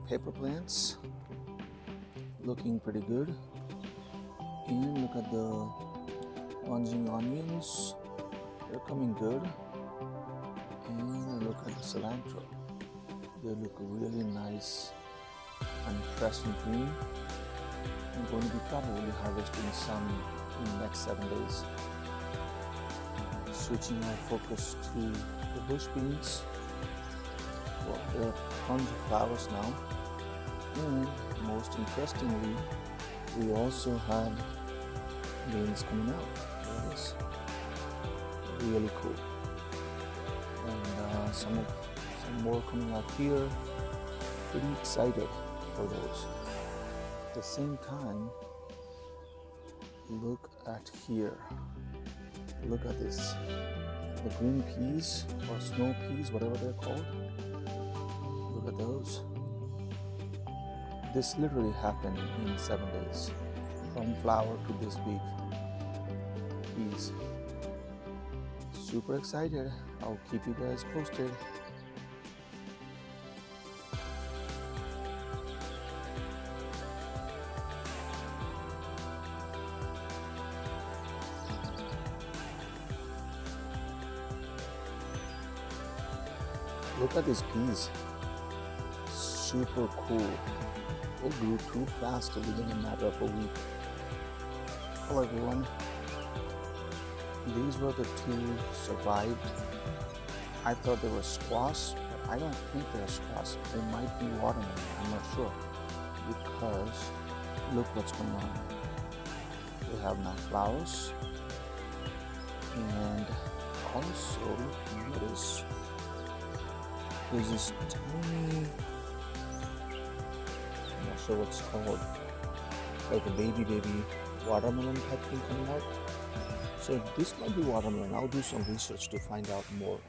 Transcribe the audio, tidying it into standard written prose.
pepper plants, looking pretty good. And look at the plunging onions, they're coming good. And look at the cilantro, they look really nice and fresh and green. I'm going to be probably harvesting some in the next 7 days. Switching our focus to the bush beans. Well, there are tons of flowers now. And most interestingly, we also had beans coming out. There it is. Really cool. And some more coming out here. Pretty excited for those. At the same time, look at here. Look at this. The green peas or snow peas, whatever they're called. Look at those. This literally happened in 7 days. From flower to this big peas. Super excited. I'll keep you guys posted. Look at these peas. Super cool. They grew too fast within a matter of a week. Hello everyone. These were the two survived. I thought they were squash, but I don't think they're squash. They might be watermelon, I'm not sure. Because look what's going on. They have now flowers. And also notice there's this tiny, I'm not sure what's called, like a baby watermelon type thing coming out. So this might be watermelon. I'll do some research to find out more.